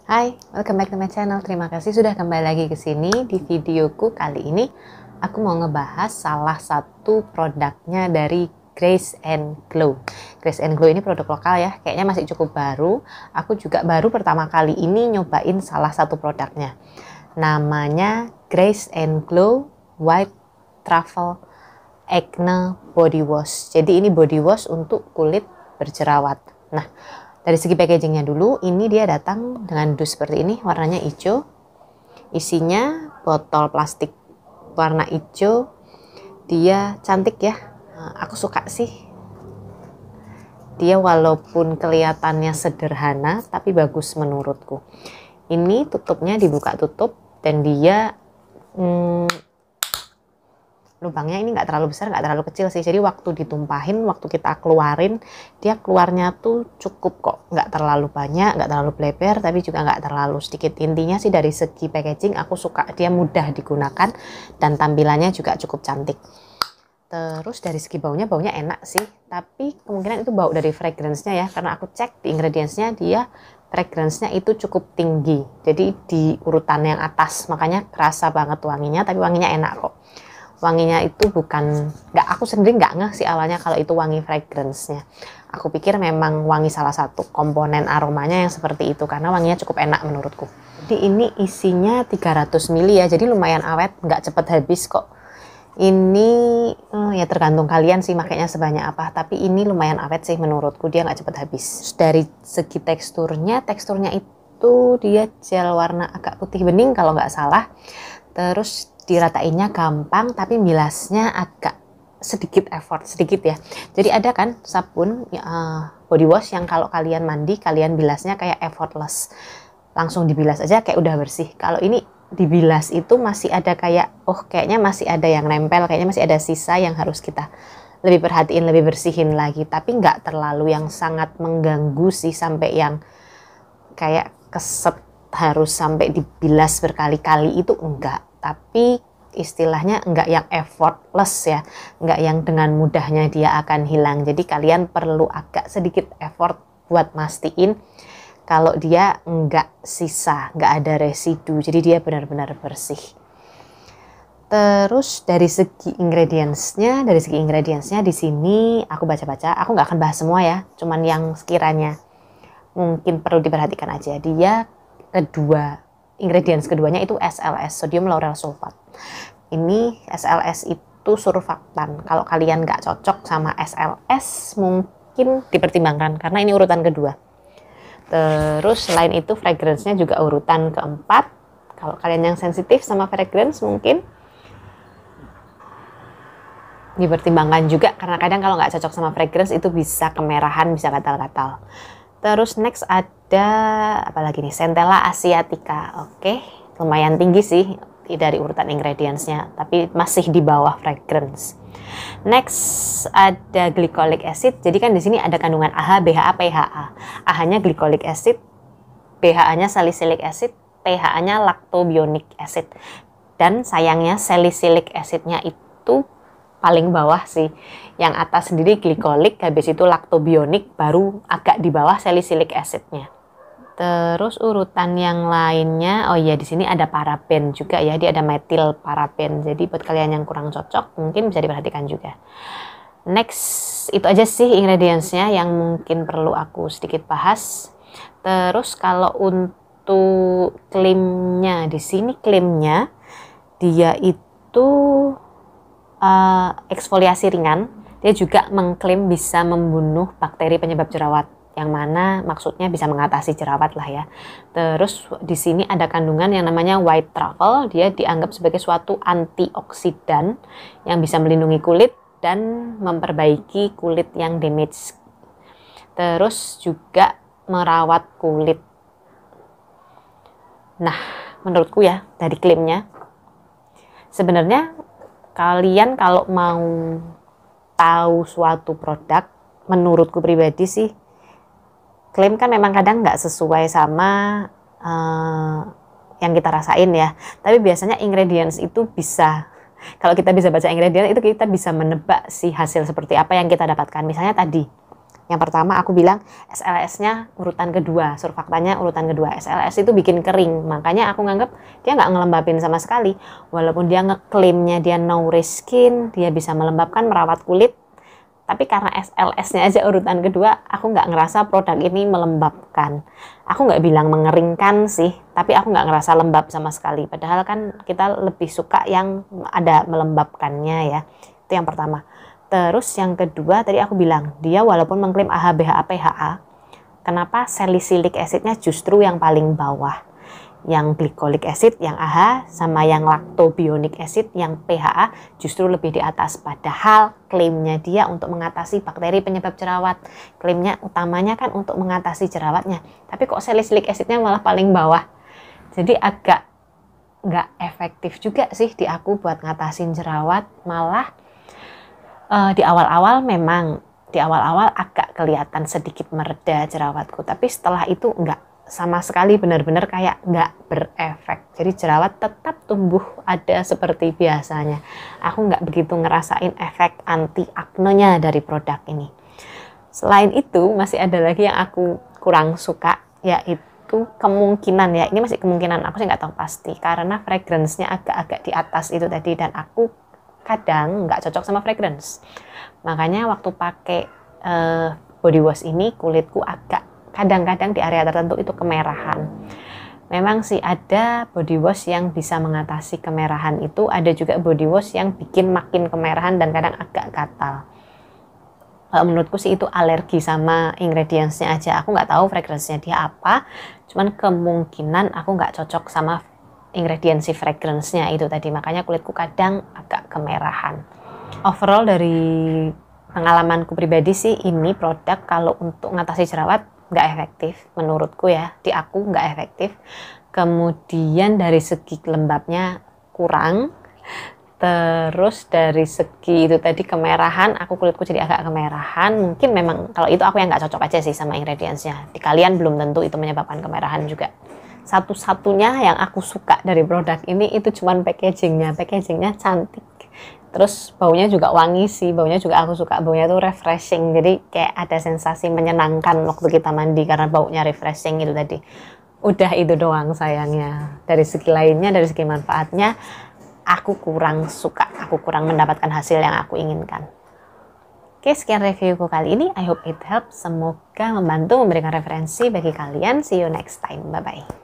Hai, welcome back to my channel. Terima kasih sudah kembali lagi ke sini. Di videoku kali ini, aku mau ngebahas salah satu produknya dari Grace and Glow. Grace and Glow ini produk lokal ya, kayaknya masih cukup baru. Aku juga baru pertama kali ini nyobain salah satu produknya. Namanya Grace and Glow White Truffle Acne Body Wash. Jadi ini body wash untuk kulit berjerawat. Nah, dari segi packagingnya dulu, ini dia datang dengan dus seperti ini, warnanya hijau. Isinya botol plastik warna hijau. Dia cantik ya, aku suka sih. Dia walaupun kelihatannya sederhana, tapi bagus menurutku. Ini tutupnya dibuka tutup, dan dia lubangnya ini nggak terlalu besar, nggak terlalu kecil sih. Jadi waktu ditumpahin, waktu kita keluarin, dia keluarnya tuh cukup kok. Nggak terlalu banyak, nggak terlalu bleber, tapi juga nggak terlalu sedikit. Intinya sih dari segi packaging, aku suka dia mudah digunakan, dan tampilannya juga cukup cantik. Terus dari segi baunya enak sih. Tapi kemungkinan itu bau dari fragrance-nya ya, karena aku cek di ingredients-nya, dia fragrance-nya itu cukup tinggi. Jadi di urutan yang atas, makanya kerasa banget wanginya, tapi wanginya enak kok. Wanginya itu bukan, aku sendiri nggak ngeh sih awalnya kalau itu wangi fragrance-nya. Aku pikir memang wangi salah satu komponen aromanya yang seperti itu, karena wanginya cukup enak menurutku. Jadi ini isinya 300 ml ya, jadi lumayan awet, nggak cepet habis kok. Ini ya tergantung kalian sih makanya sebanyak apa, tapi ini lumayan awet sih menurutku, dia nggak cepet habis. Dari segi teksturnya itu dia gel warna agak putih bening kalau nggak salah. Terus diratainnya gampang, tapi bilasnya agak sedikit effort, sedikit ya. Jadi ada kan sabun body wash yang kalau kalian mandi, kalian bilasnya kayak effortless. Langsung dibilas aja kayak udah bersih. Kalau ini dibilas itu masih ada kayak, kayaknya masih ada yang nempel, kayaknya masih ada sisa yang harus kita lebih perhatiin, lebih bersihin lagi. Tapi nggak terlalu yang sangat mengganggu sih, sampai yang kayak keset harus sampai dibilas berkali-kali itu enggak. Tapi istilahnya enggak yang effortless ya, enggak yang dengan mudahnya dia akan hilang. Jadi kalian perlu agak sedikit effort buat mastiin kalau dia enggak sisa, enggak ada residu. Jadi dia benar-benar bersih. Terus dari segi ingredients-nya di sini aku baca-baca, aku nggak akan bahas semua ya, cuman yang sekiranya mungkin perlu diperhatikan aja. Dia ingredients keduanya itu SLS, sodium lauryl sulfat. Ini SLS itu surfaktan. Kalau kalian nggak cocok sama SLS, mungkin dipertimbangkan karena ini urutan kedua. Terus selain itu fragrance-nya juga urutan keempat. Kalau kalian yang sensitif sama fragrance mungkin dipertimbangkan juga, karena kadang kalau nggak cocok sama fragrance itu bisa kemerahan, bisa gatal-gatal. Terus next ada apa lagi nih? Centella asiatica. Oke, lumayan tinggi sih dari urutan ingredients-nya, tapi masih di bawah fragrance. Next ada glycolic acid. Jadi kan di sini ada kandungan AHA, BHA, PHA. AHA-nya glycolic acid, BHA-nya salicylic acid, PHA-nya lactobionic acid. Dan sayangnya salicylic acid-nya itu paling bawah sih. Yang atas sendiri glycolic, habis itu lactobionic, baru agak di bawah salicylic acid-nya. Terus urutan yang lainnya, di sini ada paraben juga ya, dia ada metil paraben. Jadi buat kalian yang kurang cocok, mungkin bisa diperhatikan juga. Next, itu aja sih ingredients-nya yang mungkin perlu aku sedikit bahas. Terus kalau untuk klaimnya, di sini klaimnya dia itu eksfoliasi ringan. Dia juga mengklaim bisa membunuh bakteri penyebab jerawat, yang mana maksudnya bisa mengatasi jerawat lah ya. Terus di sini ada kandungan yang namanya white truffle. Dia dianggap sebagai suatu antioksidan yang bisa melindungi kulit dan memperbaiki kulit yang damage. Terus juga merawat kulit. Nah, menurutku ya dari klaimnya, sebenarnya kalian kalau mau tahu suatu produk, menurutku pribadi sih, klaim kan memang kadang nggak sesuai sama yang kita rasain ya. Tapi biasanya ingredients itu bisa, kalau kita bisa baca ingredients itu kita bisa menebak sih hasil seperti apa yang kita dapatkan. Misalnya tadi Yang pertama aku bilang SLS-nya urutan kedua, surfaktanya urutan kedua. SLS itu bikin kering, makanya aku nganggap dia nggak ngelembapin sama sekali. Walaupun dia ngeklaimnya dia no risk skin, dia bisa melembabkan, merawat kulit, tapi karena SLS-nya aja urutan kedua, aku nggak ngerasa produk ini melembabkan. Aku nggak bilang mengeringkan sih, tapi aku nggak ngerasa lembab sama sekali. Padahal kan kita lebih suka yang ada melembabkannya ya. Itu yang pertama. Terus yang kedua tadi aku bilang, dia walaupun mengklaim AHA, BHA, PHA, kenapa salicylic acid-nya justru yang paling bawah? Yang glycolic acid, yang AHA, sama yang lactobionic acid, yang PHA justru lebih di atas. Padahal klaimnya dia untuk mengatasi bakteri penyebab jerawat. Klaimnya utamanya kan untuk mengatasi jerawatnya. Tapi kok salicylic acid-nya malah paling bawah. Jadi agak nggak efektif juga sih di aku buat ngatasin jerawat. Malah di awal-awal memang, di awal-awal agak kelihatan sedikit mereda jerawatku. Tapi setelah itu nggak. Sama sekali benar-benar kayak nggak berefek. Jadi jerawat tetap tumbuh ada seperti biasanya. Aku nggak begitu ngerasain efek anti aknenya dari produk ini. Selain itu masih ada lagi yang aku kurang suka, yaitu kemungkinan ya, ini masih kemungkinan, aku sih nggak tahu pasti, karena fragrance-nya agak-agak di atas itu tadi, dan aku kadang nggak cocok sama fragrance. Makanya waktu pakai body wash ini kulitku agak kadang-kadang di area tertentu itu kemerahan. Memang sih ada body wash yang bisa mengatasi kemerahan itu, ada juga body wash yang bikin makin kemerahan dan kadang agak gatal. Menurutku sih itu alergi sama ingredients-nya aja. Aku nggak tahu fragrance-nya dia apa, cuman kemungkinan aku nggak cocok sama ingredients si fragrance-nya itu tadi, makanya kulitku kadang agak kemerahan. Overall dari pengalamanku pribadi sih ini produk kalau untuk ngatasi jerawat nggak efektif menurutku ya, di aku nggak efektif. Kemudian dari segi lembabnya kurang, terus dari segi itu tadi kemerahan, aku kulitku jadi agak kemerahan. Mungkin memang kalau itu aku yang nggak cocok aja sih sama ingredientsnya. Di kalian belum tentu itu menyebabkan kemerahan juga. Satu-satunya yang aku suka dari produk ini itu cuman packagingnya cantik. Terus baunya juga wangi sih, baunya juga aku suka, baunya tuh refreshing, jadi kayak ada sensasi menyenangkan waktu kita mandi karena baunya refreshing itu tadi. Udah itu doang sayangnya. Dari segi lainnya, dari segi manfaatnya, aku kurang suka, aku kurang mendapatkan hasil yang aku inginkan. Oke, sekian reviewku kali ini, I hope it helps, semoga membantu memberikan referensi bagi kalian. See you next time, bye-bye.